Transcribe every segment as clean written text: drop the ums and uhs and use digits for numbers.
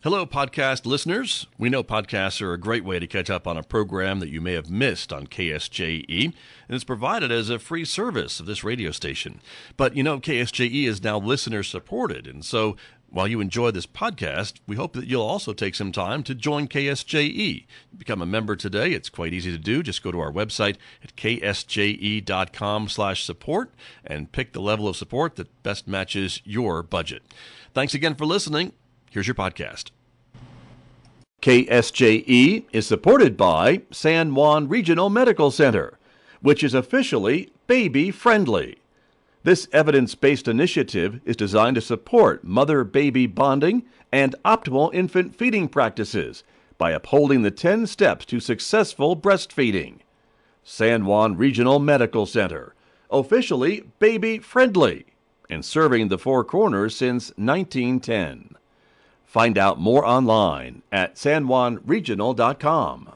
Hello, podcast listeners. We know podcasts are a great way to catch up on a program that you may have missed on KSJE, and it's provided as a free service of this radio station. But you know, KSJE is now listener-supported, and so while you enjoy this podcast, we hope that you'll also take some time to join KSJE. Become a member today. It's quite easy to do. Just go to our website at ksje.com/support and pick the level of support that best matches your budget. Thanks again for listening. Here's your podcast. KSJE is supported by San Juan Regional Medical Center, which is officially baby-friendly. This evidence-based initiative is designed to support mother-baby bonding and optimal infant feeding practices by upholding the 10 steps to successful breastfeeding. San Juan Regional Medical Center, officially baby-friendly, and serving the Four Corners since 1910. Find out more online at sanjuanregional.com.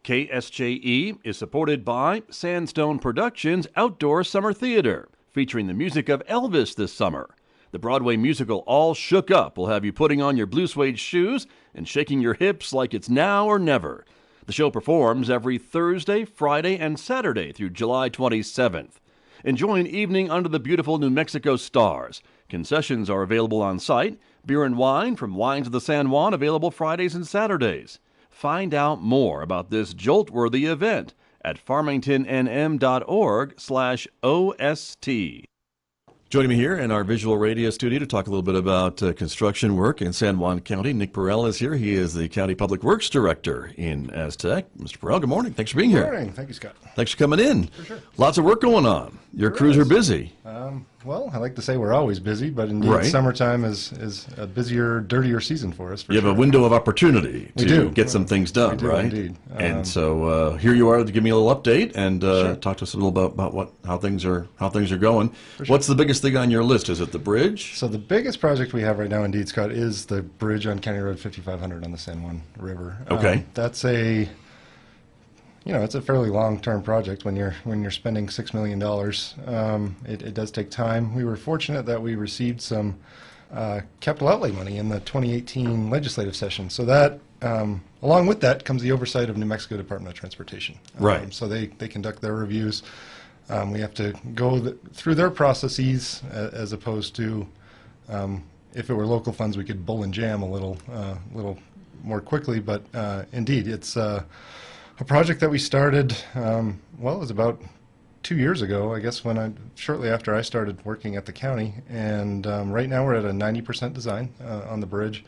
KSJE is supported by Sandstone Productions Outdoor Summer Theater, featuring the music of Elvis this summer. The Broadway musical All Shook Up will have you putting on your blue suede shoes and shaking your hips like it's now or never. The show performs every Thursday, Friday, and Saturday through July 27th. Enjoy an evening under the beautiful New Mexico stars. Concessions are available on site. Beer and wine from Wines of the San Juan available Fridays and Saturdays. Find out more about this jolt-worthy event at farmingtonnm.org/OST. Joining me here in our visual radio studio to talk a little bit about construction work in San Juan County, Nick Porell is here. He is the County Public Works Director in Aztec. Mr. Porell, good morning. Thanks for being here. Good morning. Thank you, Scott. Thanks for coming in. For sure. Lots of work going on. Your crews are busy. Well, I like to say we're always busy, but indeed summertime is a busier, dirtier season for us. You have a window of opportunity to get some things done, we do, right? Indeed. And so here you are to give me a little update and talk to us a little about how things are going. What's the biggest thing on your list? Is it the bridge? So the biggest project we have right now, indeed, Scott, is the bridge on County Road 5500 on the San Juan River. Okay. That's it's a fairly long-term project. When you're spending $6 million, it does take time. We were fortunate that we received some capital outlay money in the 2018 legislative session. So that, along with that, comes the oversight of New Mexico Department of Transportation. Right. So they conduct their reviews. We have to go through their processes as opposed to, if it were local funds, we could bull and jam a little more quickly. But indeed, it's a project that we started, it was about 2 years ago, I guess, shortly after I started working at the county. And right now we're at a 90% design on the bridge,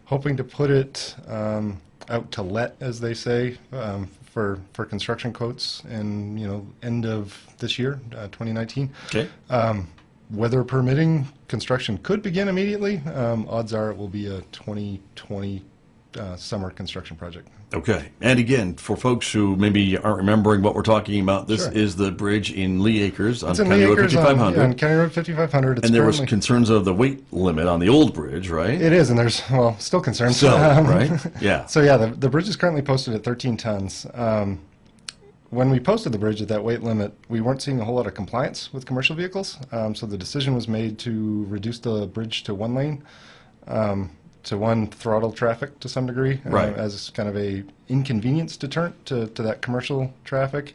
hoping to put it out to let, as they say, for construction quotes in end of this year, 2019. Okay. Weather permitting, construction could begin immediately. Odds are it will be a 2020 summer construction project. Okay. And again, for folks who maybe aren't remembering what we're talking about, this is the bridge in Lee Acres on County Road 5500. On County Road 5500. And there was concerns of the weight limit on the old bridge, right? It is, and there's, still concerns. So, right? Yeah. So, yeah, the bridge is currently posted at 13 tons. When we posted the bridge at that weight limit, we weren't seeing a whole lot of compliance with commercial vehicles. So the decision was made to reduce the bridge to one lane. To one, throttle traffic to some degree, as kind of a inconvenience deterrent to that commercial traffic.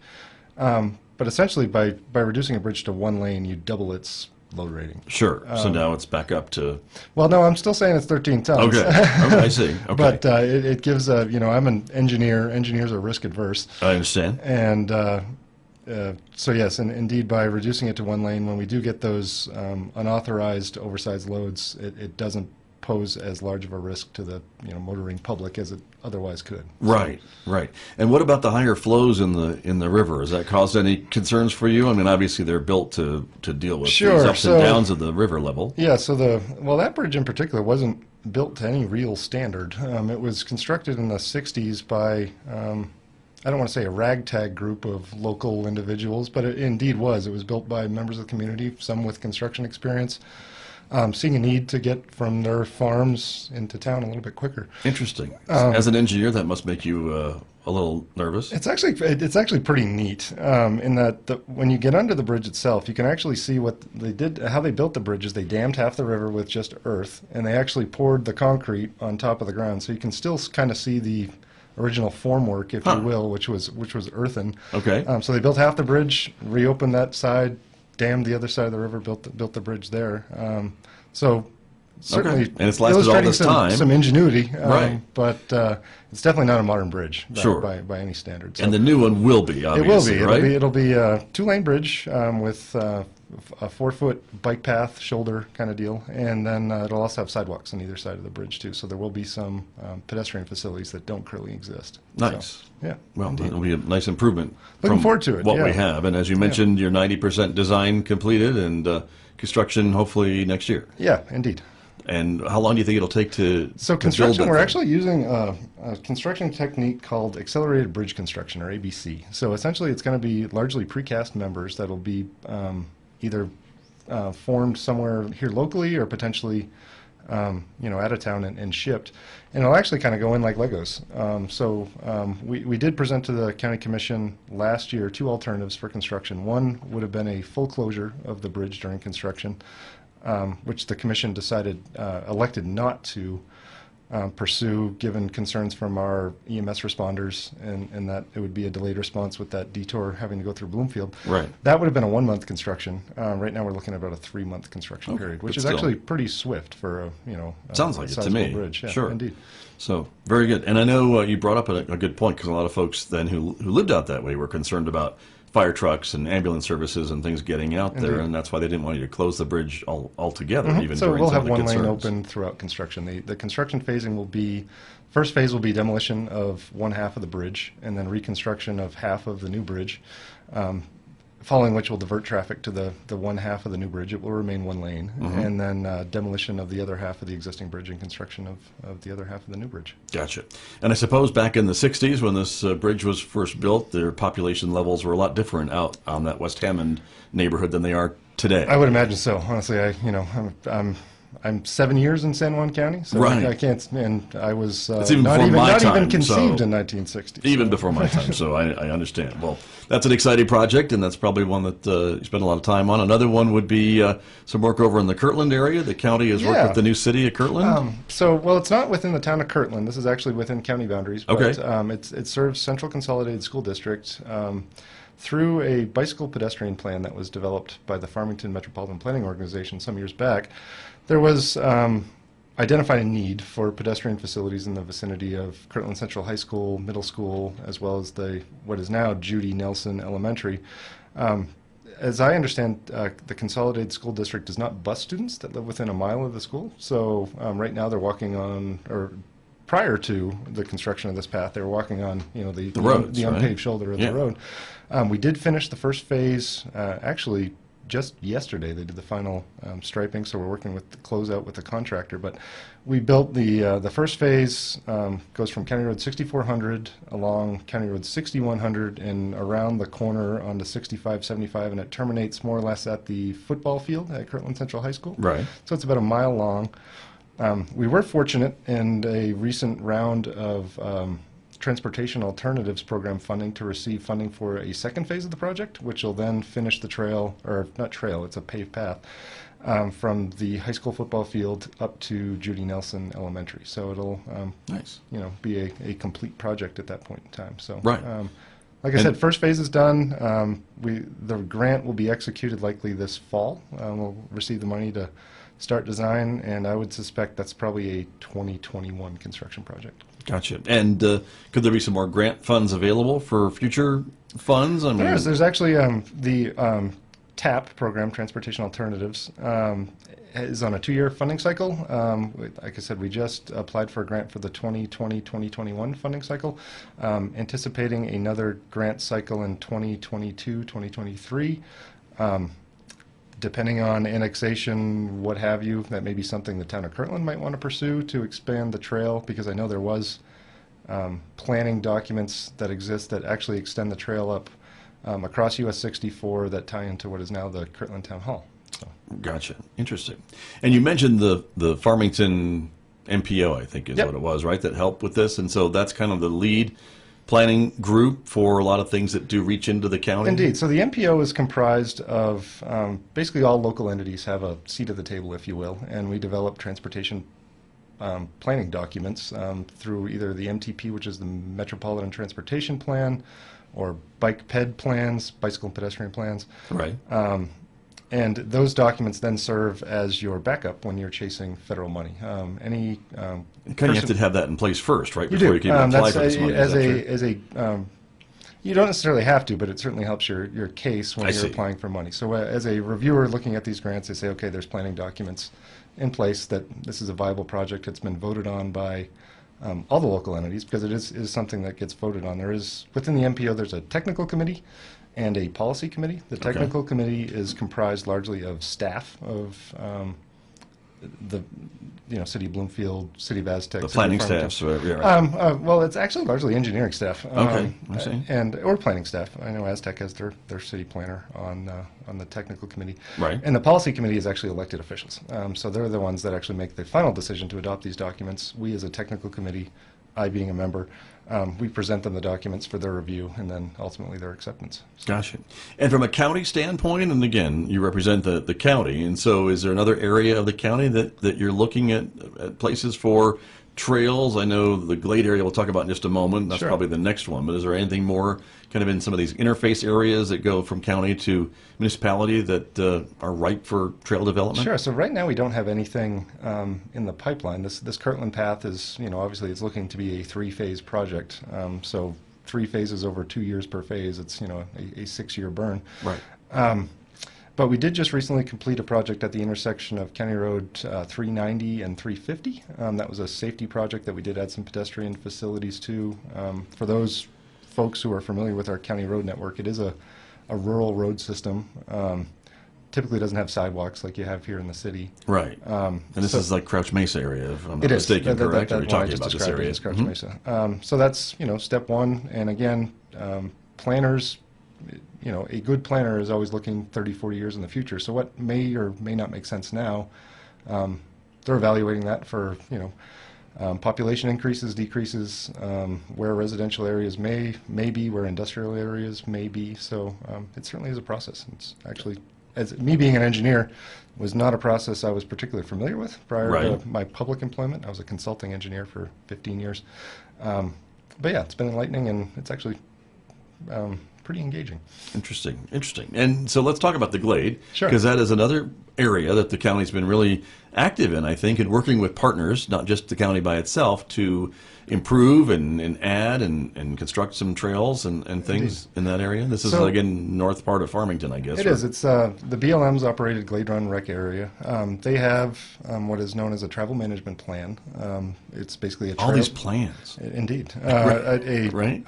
But essentially, by reducing a bridge to one lane, you double its load rating. Sure. So now it's back up to... Well, no, I'm still saying it's 13 tons. Okay. I see. Okay. But it gives I'm an engineer. Engineers are risk adverse. I understand. And so yes, and indeed, by reducing it to one lane, when we do get those unauthorized oversized loads, it doesn't pose as large of a risk to the motoring public as it otherwise could. Right, right. And what about the higher flows in the river? Has that caused any concerns for you? I mean, obviously they're built to deal with these ups and downs of the river level. Yeah. So that bridge in particular wasn't built to any real standard. It was constructed in the 60s by I don't want to say a ragtag group of local individuals, but it indeed was. It was built by members of the community, some with construction experience. seeing a need to get from their farms into town a little bit quicker. Interesting. As an engineer, that must make you a little nervous. It's actually pretty neat in that when you get under the bridge itself, you can actually see what they did. How they built the bridge is they dammed half the river with just earth, and they actually poured the concrete on top of the ground, so you can still kind of see the original formwork, if you will, which was earthen. Okay. So they built half the bridge, reopened that side, dammed the other side of the river, built the bridge there. So certainly, okay. And it's lasted all this time. Some ingenuity, right? But it's definitely not a modern bridge by any standards. And the new one will be, obviously, it will be. Right? It'll be a 2-lane bridge with a 4-foot bike path, shoulder kind of deal, and then it'll also have sidewalks on either side of the bridge too. So there will be some pedestrian facilities that don't currently exist. Nice. So, yeah. Well, indeed. it'll be a nice improvement. Looking from forward to it. What yeah. we have, and as you mentioned, you're 90% design completed, and construction hopefully next year. Yeah, indeed. And how long do you think it'll take to So to construction, build that we're thing? actually using a construction technique called accelerated bridge construction, or ABC. So essentially it's going to be largely precast members that will be either formed somewhere here locally or potentially out of town and shipped. And it'll actually kind of go in like Legos. We did present to the County Commission last year 2 alternatives for construction. One would have been a full closure of the bridge during construction, which the Commission elected not to pursue, given concerns from our EMS responders, and that it would be a delayed response with that detour having to go through Bloomfield. Right. That would have been a 1-month construction. Right now, we're looking at about a 3-month construction period, which but is still. actually pretty swift for a Sounds like it to sizable me. bridge. Yeah, Sure. indeed. So very good. And I know you brought up a good point, because a lot of folks then who lived out that way were concerned about fire trucks and ambulance services and things getting out there, Indeed. and that's why they didn't want you to close the bridge altogether, even So during we'll some have of the one lane concerns. open throughout construction. The construction phasing will be, first phase will be demolition of one half of the bridge, and then reconstruction of half of the new bridge, following which will divert traffic to the one half of the new bridge. It will remain one lane, and then demolition of the other half of the existing bridge and construction of the other half of the new bridge. Gotcha. And I suppose back in the 60s when this bridge was first built, their population levels were a lot different out on that West Hammond neighborhood than they are today. I would imagine so. Honestly, I'm 7 years in San Juan County, so Right. I can't. And I was It's even not before even my not time, even conceived so- in 1960. Even before my time, so I understand. Well, that's an exciting project, and that's probably one that you spend a lot of time on. Another one would be some work over in the Kirtland area. The county has worked Yeah. with the new city of Kirtland. Well, it's not within the town of Kirtland. This is actually within county boundaries. But, Okay. it serves Central Consolidated School District through a bicycle pedestrian plan that was developed by the Farmington Metropolitan Planning Organization some years back. There was identified a need for pedestrian facilities in the vicinity of Kirtland Central High School, middle school, as well as what is now Judy Nelson Elementary. As I understand, the Consolidated School District does not bus students that live within a mile of the school. So right now they're walking on, or prior to the construction of this path, they were walking on the roads, the right? unpaved shoulder of Yeah. the road. We did finish the first phase actually just yesterday. They did the final striping, so we're working with the closeout with the contractor. But we built the first phase, goes from County Road 6400 along County Road 6100 and around the corner onto 6575, and it terminates more or less at the football field at Kirtland Central High School. Right. So it's about a mile long. We were fortunate in a recent round of Transportation Alternatives Program funding to receive funding for a second phase of the project, which will then finish the trail, or not trail, it's a paved path, from the high school football field up to Judy Nelson Elementary. So it'll Nice. be a complete project at that point in time. So Right. like I said, first phase is done. The grant will be executed likely this fall. We'll receive the money to start design, and I would suspect that's probably a 2021 construction project. Gotcha. And could there be some more grant funds available for future funds? I mean, There's actually the TAP program, Transportation Alternatives, is on a 2-year funding cycle. Like I said, we just applied for a grant for the 2020-2021 funding cycle, anticipating another grant cycle in 2022-2023. Depending on annexation, what have you, that may be something the town of Kirtland might want to pursue to expand the trail, because I know there was planning documents that exist that actually extend the trail up across US 64 that tie into what is now the Kirtland Town Hall. So. Gotcha. Interesting. And you mentioned the Farmington MPO, I think is Yep. what it was, right? That helped with this, and so that's kind of the lead planning group for a lot of things that do reach into the county. Indeed. So the MPO is comprised of basically all local entities have a seat at the table, if you will, and we develop transportation planning documents through either the MTP, which is the Metropolitan Transportation Plan, or bike ped plans, bicycle and pedestrian plans. Right. And those documents then serve as your backup when you're chasing federal money. Any Kind of have to have that in place first, right? you Before do. you can even apply for this money. As Is that true? a as a you don't necessarily have to, but it certainly helps your case when I you're see. applying for money. So as a reviewer looking at these grants, they say, okay, there's planning documents in place that this is a viable project. It's been voted on by all the local entities because it is something that gets voted on. There is, within the MPO, there's a technical committee and a policy committee. The technical committee is comprised largely of staff of the City of Bloomfield, City of Aztec. The City of planning Farmington. staff. So, yeah, right. Well, it's actually largely engineering staff. Okay, I see. Or planning staff. I know Aztec has their city planner on the technical committee. Right. And the policy committee is actually elected officials. So they're the ones that actually make the final decision to adopt these documents. We as a technical committee, I being a member, we present them the documents for their review and then ultimately their acceptance. Gotcha. And from a county standpoint, and again, you represent the county, and so is there another area of the county that you're looking at places for trails? I know the Glade area we'll talk about in just a moment. That's Sure. probably the next one. But is there anything more kind of in some of these interface areas that go from county to municipality that are ripe for trail development? Sure. So right now we don't have anything in the pipeline. This Kirtland Path is, obviously it's looking to be a 3-phase project. So 3 phases over 2 years per phase. It's, a 6-year burn. Right. But we did just recently complete a project at the intersection of County Road 390 and 350. That was a safety project that we did add some pedestrian facilities to. For those folks who are familiar with our county road network, it is a rural road system. Typically doesn't have sidewalks like you have here in the city. Right. And this is like Crouch Mesa area, if I'm not It is. mistaken, That- correct? that We're one I talking just about this described area. is Crouch Mhm. Mesa. So that's, step one. And again, planners, a good planner is always looking 30, 40 years in the future. So what may or may not make sense now, they're evaluating that for, population increases, decreases, where residential areas may be, where industrial areas may be. So it certainly is a process. It's actually, as me being an engineer, was not a process I was particularly familiar with prior Right. to my public employment. I was a consulting engineer for 15 years. But yeah, it's been enlightening, and it's actually pretty engaging. Interesting. And so let's talk about the Glade, Sure. because that is another area that the county's been really active in, I think, and working with partners, not just the county by itself, to improve and add and construct some trails and things in that area. This is, So- again, north part of Farmington, I guess. It is. It's the BLM's operated Glade Run Rec area. They have what is known as a travel management plan. It's basically a trail. All these plans. Indeed. Right.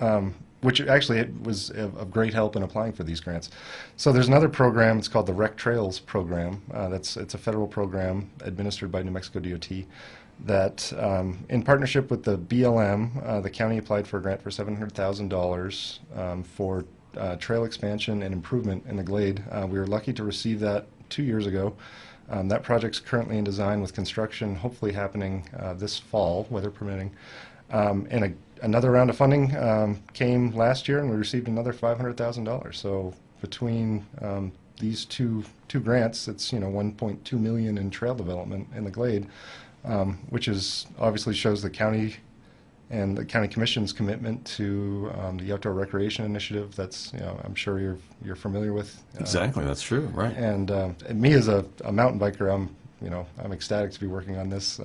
Which actually it was of great help in applying for these grants. So there's another program. It's called the Rec Trails program. It's a federal program administered by New Mexico DOT. That in partnership with the BLM, the county applied for a grant for $700,000 for trail expansion and improvement in the Glade. We were lucky to receive that 2 years ago. That project's currently in design with construction hopefully happening this fall, weather permitting. And another round of funding came last year, and we received another $500,000. So between these two grants, it's 1.2 million in trail development in the Glade, which is obviously shows the county and the county commission's commitment to the outdoor recreation initiative. That's I'm sure you're familiar with. Exactly, that's true, right. And me as a mountain biker, I'm ecstatic to be working on this.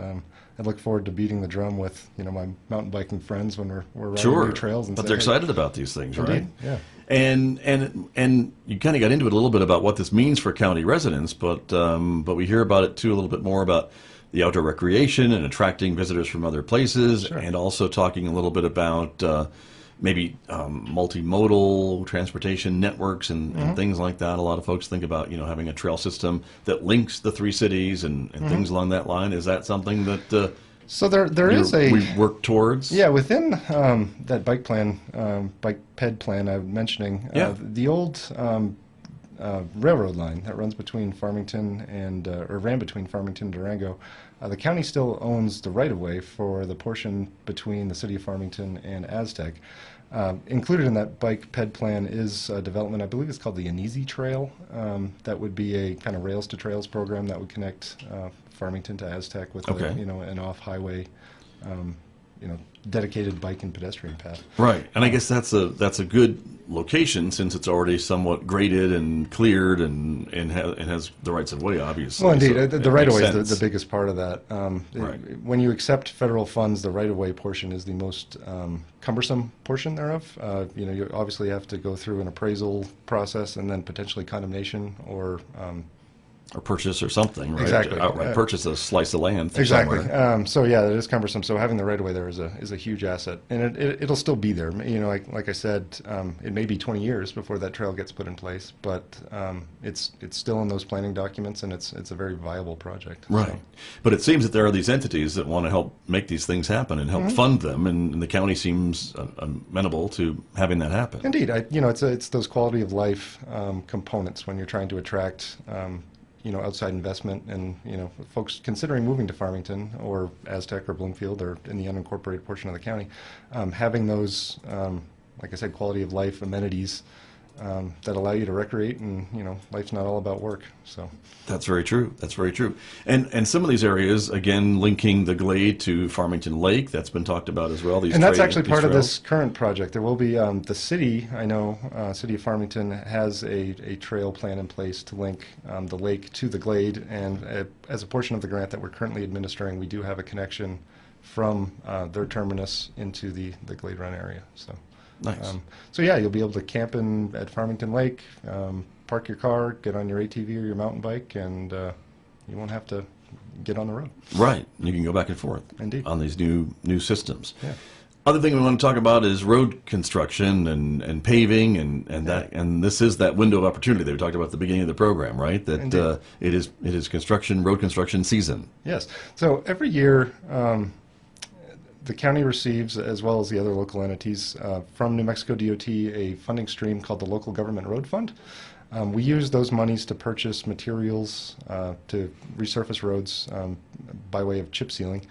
I look forward to beating the drum with my mountain biking friends when we're riding new trails. And but say, they're "Hey." excited about these things, right? Indeed, yeah. And you kind of got into it a little bit about what this means for county residents, but we hear about it too a little bit more about the outdoor recreation and attracting visitors from other places, Sure. and also talking a little bit about maybe multimodal transportation networks and things like that. A lot of folks think about having a trail system that links the 3 cities and things along that line. Is that something that So there is a we work towards? Yeah, within that bike plan, bike ped plan I'm mentioning, Yeah. the old railroad line that runs between Farmington and, or ran between Farmington and Durango. The county still owns the right-of-way for the portion between the city of Farmington and Aztec. Included in that bike ped plan is a development, I believe it's called the Anezi Trail. That would be a kind of rails to trails program that would connect Farmington to Aztec with Okay. an off-highway, dedicated bike and pedestrian path. Right, and I guess that's a good location since it's already somewhat graded and cleared and has the rights of way, obviously. Well, indeed, So the it right of makes way is sense. the biggest part of that. Right. When you accept federal funds, the right of way portion is the most cumbersome portion thereof. You obviously have to go through an appraisal process and then potentially condemnation or Or purchase or something, right? Exactly. Outright purchase a slice of land from exactly. somewhere. So yeah, it is cumbersome. So having the right of way there is a huge asset, and it'll still be there. Like I said, it may be 20 years before that trail gets put in place, but it's still in those planning documents, and it's a very viable project. Right. So. But it seems that there are these entities that want to help make these things happen and help fund them, and the county seems amenable to having that happen. Indeed, it's those quality of life components when you're trying to attract outside investment, and folks considering moving to Farmington or Aztec or Bloomfield or in the unincorporated portion of the county, having those, like I said, quality of life amenities that allow you to recreate, and life's not all about work. So That's very true. That's very true. And some of these areas, again, linking the Glade to Farmington Lake, that's been talked about as well. And that's actually part of this current project. There will be the city. I know City of Farmington has a trail plan in place to link the lake to the Glade, and as a portion of the grant that we're currently administering, we do have a connection from their terminus into the Glade Run area. So. Nice. So yeah, you'll be able to camp at Farmington Lake, park your car, get on your ATV or your mountain bike, and you won't have to get on the road. Right. You can go back and forth. Indeed. On these new systems. Yeah. Other thing we want to talk about is road construction and paving, and this is that window of opportunity that we talked about at the beginning of the program, right? That it is road construction season. Yes. So every year, the county receives, as well as the other local entities, from New Mexico DOT a funding stream called the Local Government Road Fund. We use those monies to purchase materials to resurface roads by way of chip sealing,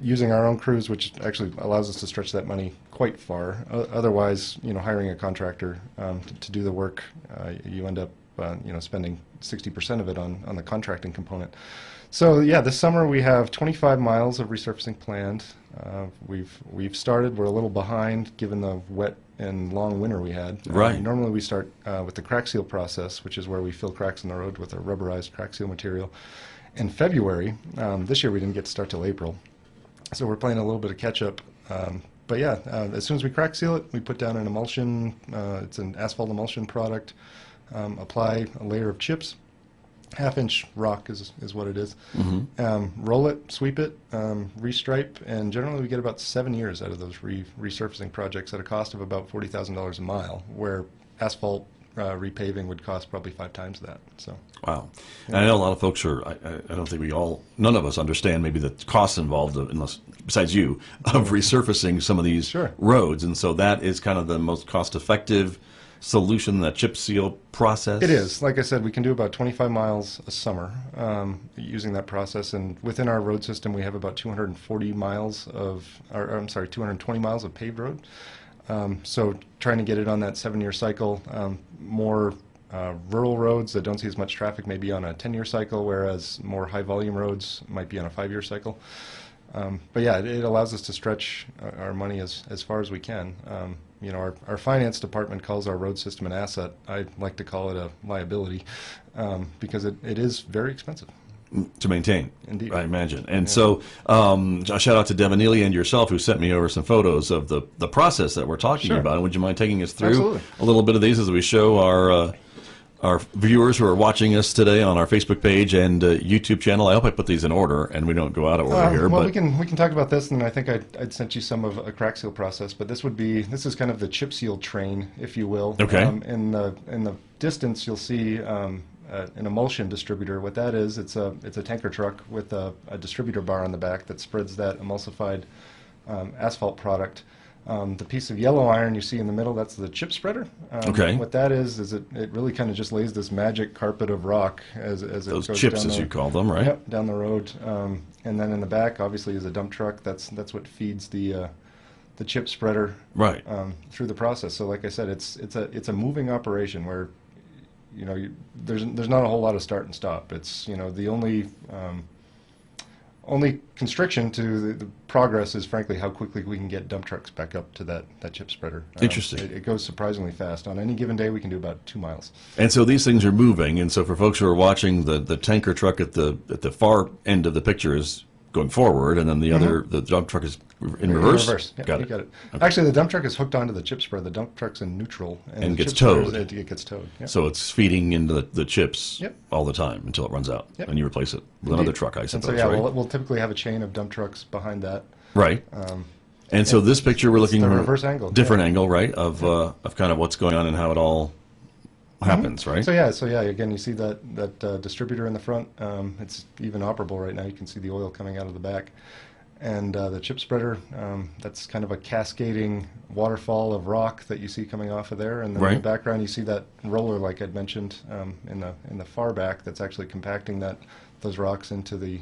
using our own crews, which actually allows us to stretch that money quite far. Otherwise, hiring a contractor to do the work, you end up spending 60% of it on the contracting component. So yeah, this summer we have 25 miles of resurfacing planned. We've started. We're a little behind given the wet and long winter we had. Right. Normally we start with the crack seal process, which is where we fill cracks in the road with a rubberized crack seal material. In February, this year we didn't get to start till April, so we're playing a little bit of catch up. But yeah, as soon as we crack seal it, we put down an emulsion. It's an asphalt emulsion product. Apply a layer of chips. Half-inch rock is what it is. Mm-hmm. Roll it, sweep it, restripe, and generally we get about 7 years out of those resurfacing projects at a cost of about $40,000 a mile, where asphalt repaving would cost probably 5 times that. So. Wow. And I know a lot of folks are, I don't think none of us understand maybe the costs involved, besides you, of resurfacing some of these roads. And so that is kind of the most cost-effective solution, that chip seal process? It is. Like I said, we can do about 25 miles a summer using that process, and within our road system we have about 220 miles of paved road. So trying to get it on that 7-year cycle. More rural roads that don't see as much traffic may be on a 10-year cycle, whereas more high-volume roads might be on a 5-year cycle. But yeah, it allows us to stretch our money as far as we can. Our finance department calls our road system an asset. I like to call it a liability because it is very expensive to maintain. Indeed. I imagine. And so a shout out to Devin Neely and yourself, who sent me over some photos of the process that we're talking about. And would you mind taking us through a little bit of these as we show our viewers who are watching us today on our Facebook page and YouTube channel? I hope I put these in order and we don't go out of order here. Well, but we can talk about this, and I think I'd sent you some of a crack seal process, but this is kind of the chip seal train, if you will. Okay. In the distance, you'll see an emulsion distributor. What that is, it's a tanker truck with a distributor bar on the back that spreads that emulsified asphalt product The piece of yellow iron you see in the middle, that's the chip spreader. Okay. What that is it really kind of just lays this magic carpet of rock as it Those goes chips, down as the, you call them, right? Yep, down the road. And then in the back, obviously, is a dump truck. That's what feeds the chip spreader Right. through the process. So, like I said, it's a moving operation where there's not a whole lot of start and stop. It's the only constriction to the progress is, frankly, how quickly we can get dump trucks back up to that chip spreader. Interesting. It goes surprisingly fast. On any given day, we can do about 2 miles. And so these things are moving, and so for folks who are watching, the tanker truck at the far end of the picture is going forward, and then the dump truck is in reverse? In reverse. Yeah, Got you it. got it. Okay. Actually, the dump truck is hooked onto the chip spreader. The dump truck's in neutral. And the gets chip spreader towed. It gets towed. Yeah. So it's feeding into the chips Yep. all the time until it runs out, Yep. and you replace it with another truck, I And suppose, so, yeah, right? we'll typically have a chain of dump trucks behind that. Right. And so this picture, we're looking the at a reverse angle, different yeah. angle, right, of kind of what's going on and how it all happens, right? So yeah, again, you see that distributor in the front. It's even operable right now. You can see the oil coming out of the back. And the chip spreader, that's kind of a cascading waterfall of rock that you see coming off of there. And then in Right. the background, you see that roller, like I'd mentioned, in the far back, that's actually compacting those rocks into the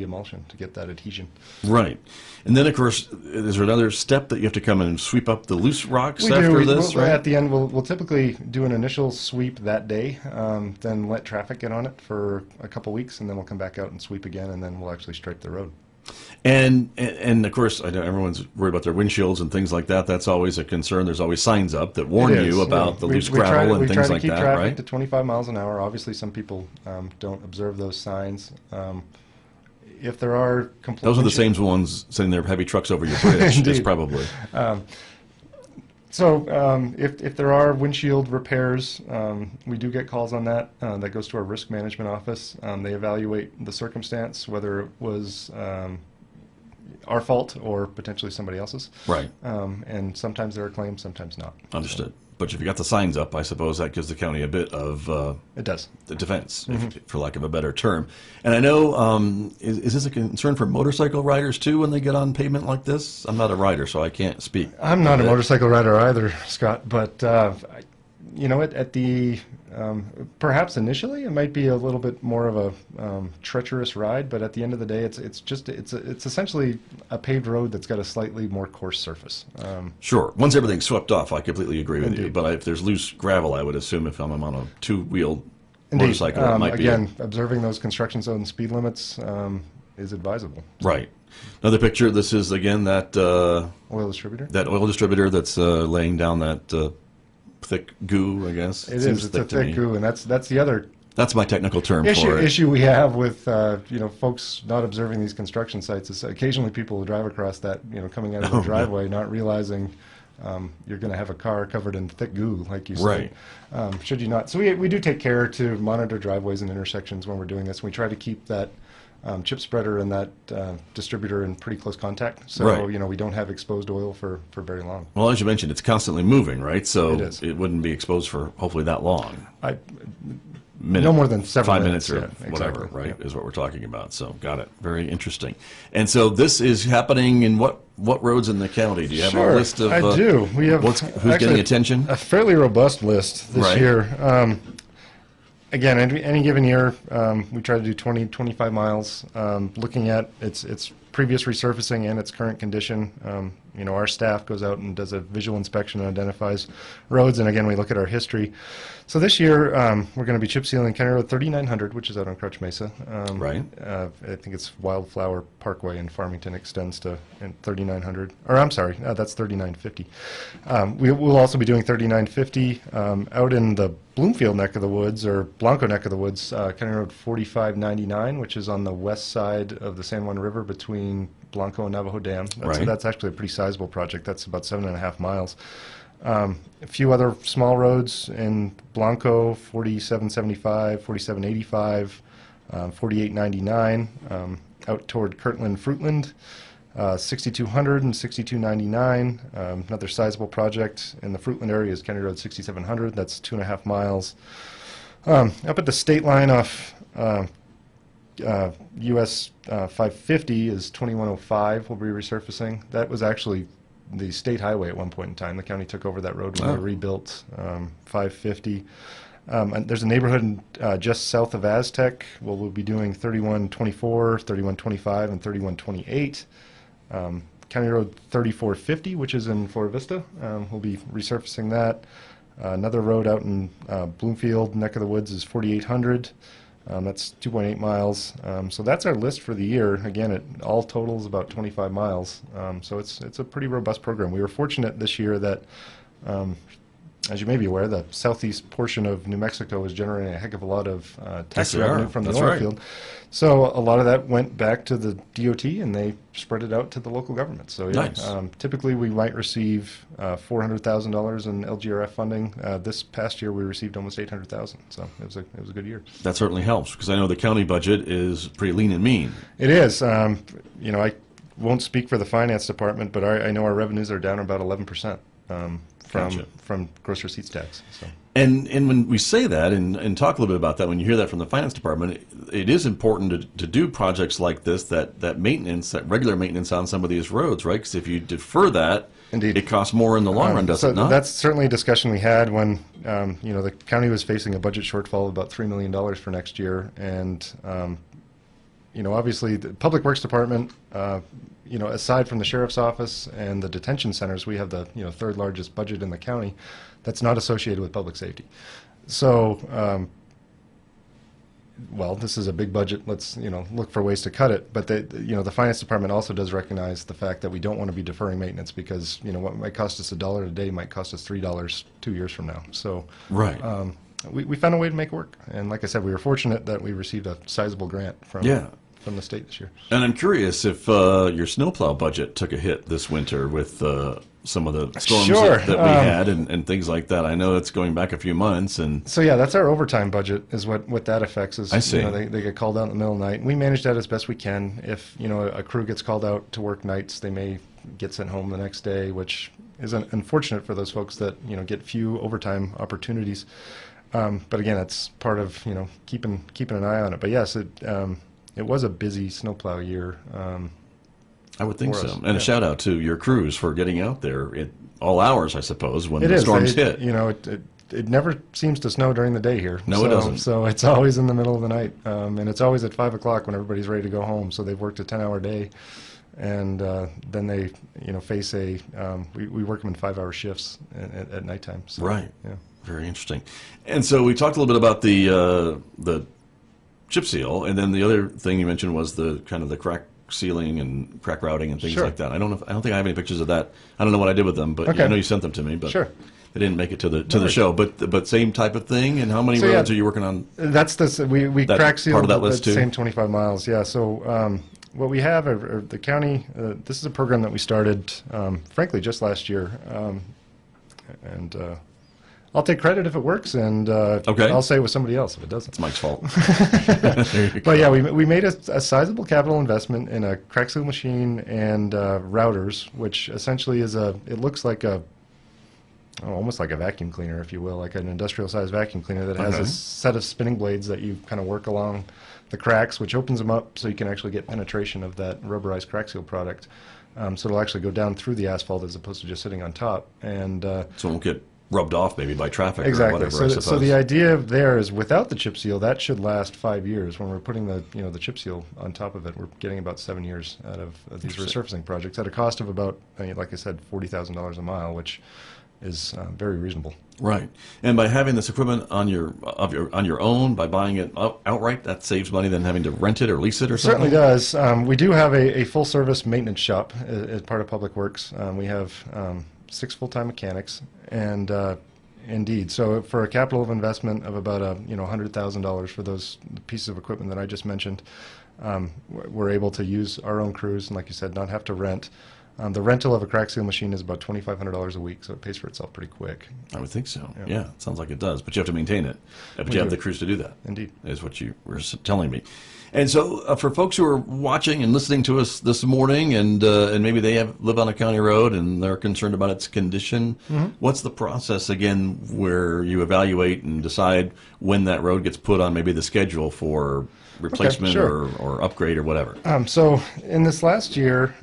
emulsion to get that adhesion. Right. And then, of course, is there another step that you have to come in and sweep up the loose rocks We after do. this, right? At the end, we'll typically do an initial sweep that day, then let traffic get on it for a couple weeks, and then we'll come back out and sweep again, and then we'll actually stripe the road. And of course, I know everyone's worried about their windshields and things like that. That's always a concern. There's always signs up that warn It is, you about yeah. the We- loose we try gravel to- and we things try to like keep that, traffic right? to 25 miles an hour. Obviously, some people don't observe those signs. If there are complete Those are the windshield- same ones sending their heavy trucks over your bridge, is Indeed. probably. So if there are windshield repairs, we do get calls on that. That goes to our risk management office. They evaluate the circumstance, whether it was our fault or potentially somebody else's. Right. And sometimes there are claims, sometimes not. Understood. But if you got the signs up, I suppose that gives the county a bit of It does. the defense, for lack of a better term. And I know, is this a concern for motorcycle riders too when they get on pavement like this? I'm not a rider, so I can't speak. I'm not a But- motorcycle rider either, Scott, but at the perhaps initially it might be a little bit more of a treacherous ride, but at the end of the day, it's essentially a paved road that's got a slightly more coarse surface. Sure. Once everything's swept off, I completely agree with you. Indeed. But if there's loose gravel, I would assume if I'm on a two-wheeled Indeed. motorcycle, it might Again, observing those construction zone speed limits is advisable. be right. Another picture. This is again that Oil distributor. oil distributor that's laying down that thick goo. I guess It Seems is. It's a to me. thick goo, and that's the other That's my technical term for it. issue we have with folks not observing these construction sites is occasionally people will drive across that coming out of the driveway not realizing you're going to have a car covered in thick goo, like you said. Right. Should you not? So we do take care to monitor driveways and intersections when we're doing this. We try to keep that chip spreader and that distributor in pretty close contact, so Right. we don't have exposed oil for very long. Well, as you mentioned, it's constantly moving, right? So It is. it wouldn't be exposed for hopefully that long. Minute, No more than several 5 minutes, minutes or yeah, whatever, exactly, right? yeah. Is what we're talking about. So got it. Very interesting. And so this is happening in what roads in the county? Do you have Sure, a list of? I do. We have who's actually getting attention? A fairly robust list this Right. year. Again, any given year, we try to do 20, 25 miles, looking at its previous resurfacing and its current condition. Our staff goes out and does a visual inspection and identifies roads, and again, we look at our history. So this year, we're going to be chip sealing County Road 3900, which is out on Crutch Mesa. Right. I think it's Wildflower Parkway in Farmington extends to 3900. Or I'm sorry, that's 3950. We'll also be doing 3950 out in the Bloomfield neck of the woods, or Blanco neck of the woods, County Road 4599, which is on the west side of the San Juan River between Blanco and Navajo Dam. Right. That's actually a pretty sizable project. That's about 7.5 miles. A few other small roads in Blanco, 4775, 4785, 4899, out toward Kirtland, Fruitland, 6200 and 6299. Another sizable project in the Fruitland area is County Road 6700. That's 2.5 miles. Up at the state line off US 550 is 2105. We'll be resurfacing. That was actually the state highway at one point in time. The county took over that road when they rebuilt 550. And there's a neighborhood just south of Aztec. Well, we'll be doing 3124, 3125, and 3128. County Road 3450, which is in Florida Vista. We'll be resurfacing that. Another road out in Bloomfield, neck of the woods, is 4800. That's 2.8 miles. So that's our list for the year. Again, it all totals about 25 miles. So it's a pretty robust program. We were fortunate this year that, as you may be aware, the southeast portion of New Mexico is generating a heck of a lot of tax revenue from the oil field. So a lot of that went back to the DOT, and they spread it out to the local government. So yeah, nice. Typically we might receive $400,000 in LGRF funding. This past year we received almost $800,000. So it was a good year. That certainly helps, because I know the county budget is pretty lean and mean. It is. You know, I won't speak for the finance department, but I know our revenues are down about 11%. From gross receipts tax. So. And when we say that and talk a little bit about that, when you hear that from the finance department, it is important to do projects like this, that maintenance, that regular maintenance on some of these roads, right? Because if you defer that, indeed, it costs more in the long run, does it not? That's certainly a discussion we had when you know, the county was facing a budget shortfall of about $3 million for next year, and you know, obviously the Public Works Department, you know, aside from the sheriff's office and the detention centers, we have the, you know, third largest budget in the county that's not associated with public safety. So, well, this is a big budget. Let's, you know, look for ways to cut it. But you know, the finance department also does recognize the fact that we don't want to be deferring maintenance, because, you know, what might cost us $1 a day might cost us $3 2 years from now. So, right. We found a way to make it work. And like I said, we were fortunate that we received a sizable grant from the state this year. And I'm curious if your snowplow budget took a hit this winter with some of the storms that we had and things like that. I know it's going back a few months. And so yeah, that's our overtime budget is what that affects. Is, I see. You know, they get called out in the middle of the night. We manage that as best we can. If, you know, a crew gets called out to work nights, they may get sent home the next day, which is unfortunate for those folks that, you know, get few overtime opportunities. But again, it's part of, you know, keeping an eye on it. But yes, it was a busy snowplow year. I would think so. And a shout out to your crews for getting out there at all hours, I suppose, when the storms hit. You know, it never seems to snow during the day here. No, it doesn't. So it's always in the middle of the night, and it's always at 5 o'clock when everybody's ready to go home. So they've worked a 10-hour day, and then they, you know, face we work them in 5-hour shifts at nighttime. So, right. Yeah. Very interesting. And so we talked a little bit about the chip seal, and then the other thing you mentioned was the kind of the crack sealing and crack routing and things like that. I don't think I have any pictures of that. I don't know what I did with them, but I know you sent them to me. But they didn't make it to the show. But same type of thing. And how many roads are you working on? That's we crack seal part of that list too. Same 25 miles. Yeah. So what we have are the county. This is a program that we started, frankly, just last year, and. I'll take credit if it works, and I'll say it was somebody else if it doesn't. It's Mike's fault. But yeah, we made a sizable capital investment in a crack seal machine and routers, which essentially is it looks like almost like a vacuum cleaner, if you will, like an industrial-sized vacuum cleaner that has a set of spinning blades that you kind of work along the cracks, which opens them up so you can actually get penetration of that rubberized crack seal product. So it'll actually go down through the asphalt as opposed to just sitting on top. And so it won't get rubbed off maybe by traffic exactly. or whatever, I suppose. So the idea there is without the chip seal, that should last 5 years. When we're putting the chip seal on top of it, we're getting about 7 years out of these resurfacing projects at a cost of about, like I said, $40,000 a mile, which is very reasonable. Right. And by having this equipment on your own, by buying it outright, that saves money than having to rent it or lease it or something? Certainly does. We do have a full-service maintenance shop as part of Public Works. We have 6 full-time mechanics, and indeed, so for a capital of investment of about $100,000 for those pieces of equipment that I just mentioned, we're able to use our own crews and, like you said, not have to rent. The rental of a crack seal machine is about $2,500 a week, so it pays for itself pretty quick. I would think so. Yeah, it sounds like it does. But you have to maintain it. But you have the crews to do that. Indeed. Is what you were telling me. And so for folks who are watching and listening to us this morning, and maybe they live on a county road and they're concerned about its condition, what's the process, again, where you evaluate and decide when that road gets put on maybe the schedule for replacement or upgrade or whatever? So in this last year,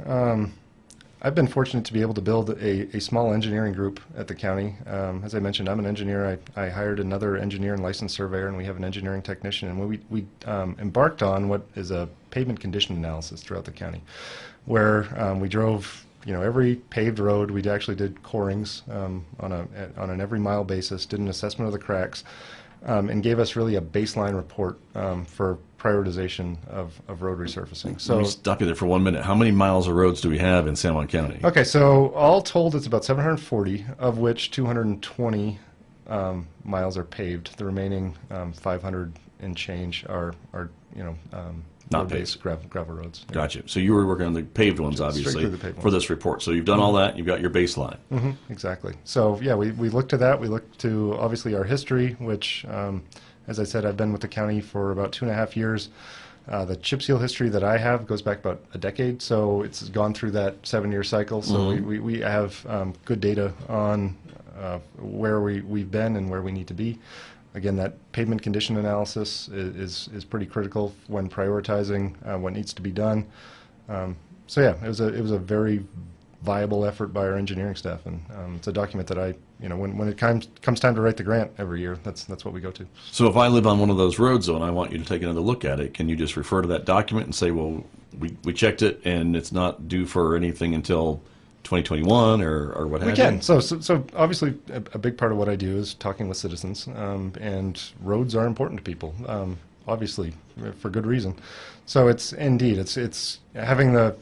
I've been fortunate to be able to build a small engineering group at the county. As I mentioned, I'm an engineer. I hired another engineer and licensed surveyor, and we have an engineering technician. And we embarked on what is a pavement condition analysis throughout the county, where we drove, every paved road. We actually did corings on an every mile basis, did an assessment of the cracks, and gave us really a baseline report for prioritization of road resurfacing. So let me stop you there for 1 minute. How many miles of roads do we have in San Juan County? Okay, so all told, it's about 740, of which 220 miles are paved. The remaining 500 and change are Not road-based gravel roads. Yeah. Gotcha. So you were working on the paved ones, obviously, Strictly the paved for ones. this report. So you've done all that. You've got your baseline. Exactly. So yeah, we looked to that. We looked to obviously our history, which, as I said, I've been with the county for about 2.5 years. The chip seal history that I have goes back about a decade, so it's gone through that 7-year cycle. So we have good data on where we've been and where we need to be. Again, that pavement condition analysis is pretty critical when prioritizing what needs to be done. So yeah, it was a very viable effort by our engineering staff, and it's a document that I, when it comes time to write the grant every year, that's what we go to. So if I live on one of those roads, though, and I want you to take another look at it, can you just refer to that document and say, well, we checked it and it's not due for anything until 2021 or what have you? We can. So obviously a big part of what I do is talking with citizens, and roads are important to people, obviously, for good reason. So it's having the,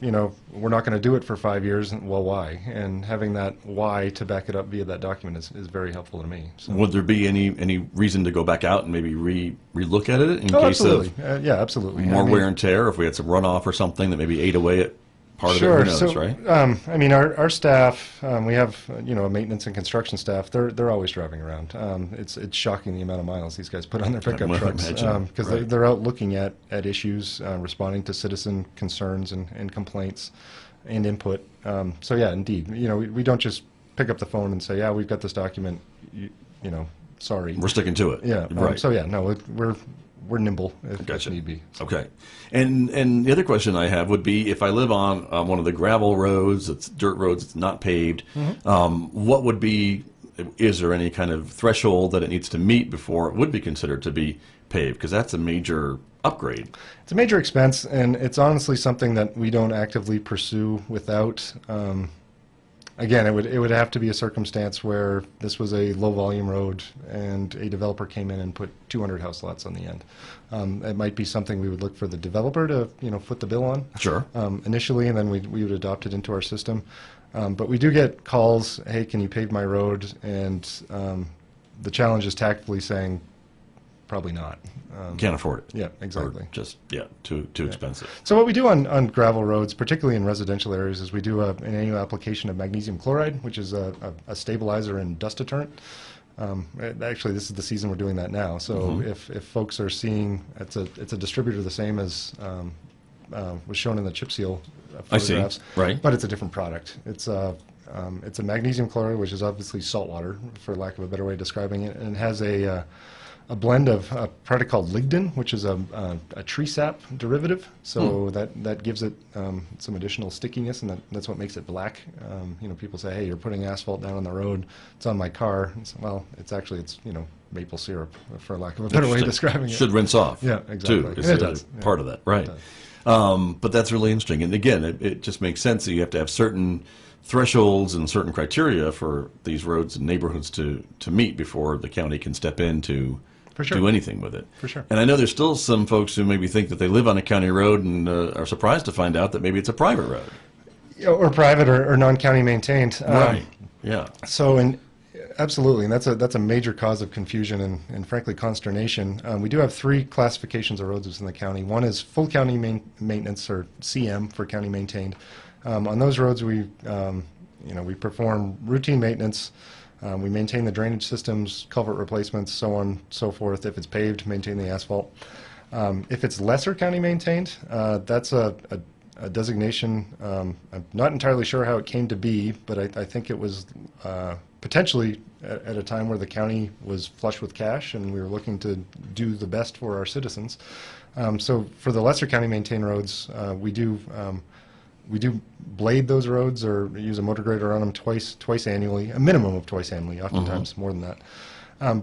we're not going to do it for 5 years, well, why? And having that why to back it up via that document is very helpful to me. So. Would there be any reason to go back out and maybe re-look at it in case absolutely. of Yeah, absolutely. more wear and tear, if we had some runoff or something that maybe ate away at part of it, who knows, right? I mean, our staff, we have a maintenance and construction staff. They're always driving around. It's shocking the amount of miles these guys put on their pickup trucks, because they're out looking at issues, responding to citizen concerns and complaints and input. So yeah, indeed, we don't just pick up the phone and say, yeah, we've got this document, sorry, We're sticking to it. yeah, right. So yeah, no, we're nimble if need be. Okay. And the other question I have would be, if I live on one of the gravel roads, it's dirt roads, it's not paved, what would be, is there any kind of threshold that it needs to meet before it would be considered to be paved? Because that's a major upgrade. It's a major expense, and it's honestly something that we don't actively pursue without, again, it would have to be a circumstance where this was a low volume road and a developer came in and put 200 house lots on the end. It might be something we would look for the developer to foot the bill on. Sure. Initially, and then we would adopt it into our system. But we do get calls, hey, can you pave my road? And the challenge is tactfully saying, probably not. Can't afford it. Yeah, exactly. Or just, too expensive. So what we do on gravel roads, particularly in residential areas, is we do an annual application of magnesium chloride, which is a stabilizer and dust deterrent. Actually, this is the season we're doing that now. So if folks are seeing, it's a distributor the same as was shown in the chip seal photographs. I see. Right. But it's a different product. It's a magnesium chloride, which is obviously salt water, for lack of a better way of describing it, and it has a blend of a product called lignin, which is a tree sap derivative. So that gives it some additional stickiness, and that's what makes it black. People say, hey, you're putting asphalt down on the road. It's on my car. Well, it's maple syrup, for lack of a better way of describing it. Should rinse off. Yeah, exactly. Too, And it does. Part of that, right. But that's really interesting. And again, it just makes sense that you have to have certain thresholds and certain criteria for these roads and neighborhoods to meet before the county can step in to do anything with it. For sure. And I know there's still some folks who maybe think that they live on a county road and are surprised to find out that maybe it's a private road. Or private or non-county maintained. Right. Yeah. So, absolutely, and that's a major cause of confusion and frankly consternation. We do have 3 classifications of roads within the county. One is full county maintenance, or CM for county maintained. On those roads, we perform routine maintenance. We maintain the drainage systems, culvert replacements, so on and so forth. If it's paved, maintain the asphalt. If it's lesser county maintained, that's a designation. I'm not entirely sure how it came to be, but I think it was potentially at a time where the county was flush with cash and we were looking to do the best for our citizens. So for the lesser county maintained roads, we do we do blade those roads or use a motor grader on them twice annually, a minimum of twice annually, oftentimes more than that.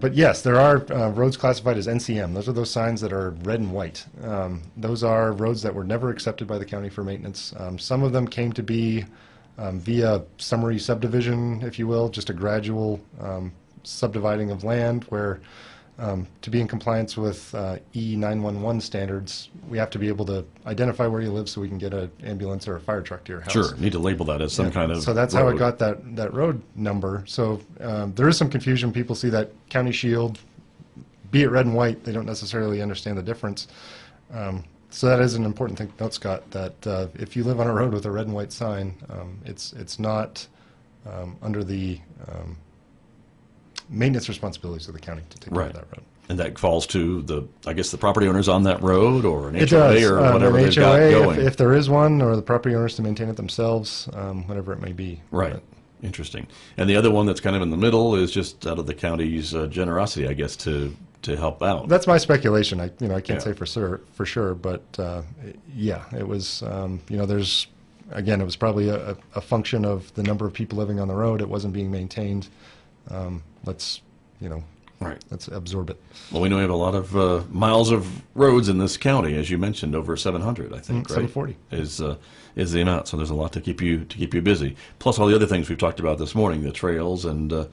But yes, there are roads classified as NCM. Those are those signs that are red and white. Those are roads that were never accepted by the county for maintenance. Some of them came to be via summary subdivision, if you will, just a gradual subdividing of land where to be in compliance with E911 standards, we have to be able to identify where you live so we can get an ambulance or a fire truck to your house. Sure, need to label that as some kind of So that's road. how it got that road number. So there is some confusion. People see that county shield, be it red and white, they don't necessarily understand the difference. So that is an important thing to note, Scott, that if you live on a road with a red and white sign, it's not under the maintenance responsibilities of the county to take care of that road. And that falls to the property owners on that road, or an It HOA does. or whatever An they've HOA, got going. if there is one, or the property owners to maintain it themselves, whatever it may be. Right. But Interesting. And the other one that's kind of in the middle is just out of the county's generosity, I guess, to help out. that's my speculation. I can't say for sure, but yeah, it was. There's again, it was probably a function of the number of people living on the road. It wasn't being maintained. Let's absorb it. Well, we know we have a lot of miles of roads in this county, as you mentioned, over 700, I think, right? 740 is the amount. So there's a lot to keep you busy. Plus all the other things we've talked about this morning, the trails and the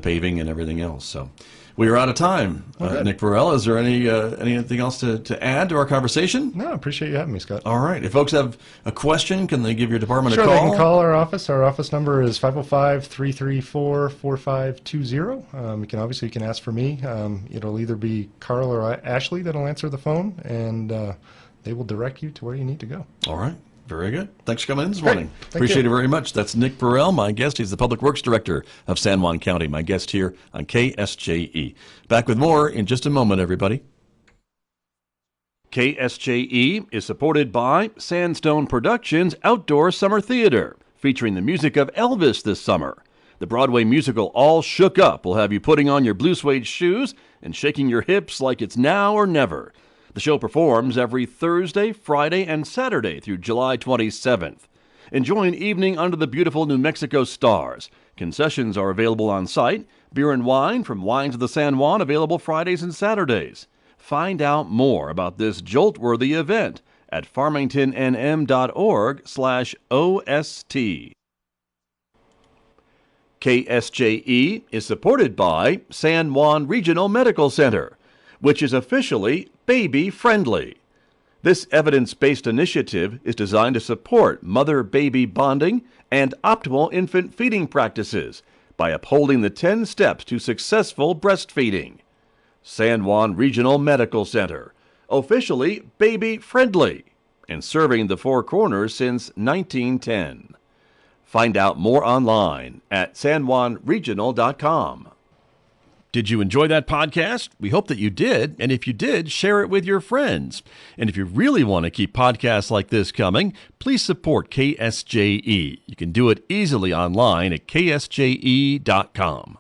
paving and everything else. So we are out of time. Nick Porell, is there anything else to add to our conversation? No, I appreciate you having me, Scott. All right. If folks have a question, can they give your department a call? Sure, they can call our office. Our office number is 505-334-4520. You can ask for me. It'll either be Carl or Ashley that'll answer the phone, and they will direct you to where you need to go. All right. Very good. Thanks for coming in this morning. Thank Appreciate you. it very much. That's Nick Porell, my guest. He's the Public Works Director of San Juan County, my guest here on KSJE. Back with more in just a moment, everybody. KSJE is supported by Sandstone Productions Outdoor Summer Theater, featuring the music of Elvis this summer. The Broadway musical All Shook Up will have you putting on your blue suede shoes and shaking your hips like it's now or never. The show performs every Thursday, Friday, and Saturday through July 27th. Enjoy an evening under the beautiful New Mexico stars. Concessions are available on site. Beer and wine from Wines of the San Juan available Fridays and Saturdays. Find out more about this jolt-worthy event at farmingtonnm.org/OST. KSJE is supported by San Juan Regional Medical Center, which is officially baby-friendly. This evidence-based initiative is designed to support mother-baby bonding and optimal infant feeding practices by upholding the 10 steps to successful breastfeeding. San Juan Regional Medical Center, officially baby-friendly, and serving the Four Corners since 1910. Find out more online at sanjuanregional.com. Did you enjoy that podcast? We hope that you did. And if you did, share it with your friends. And if you really want to keep podcasts like this coming, please support KSJE. You can do it easily online at ksje.com.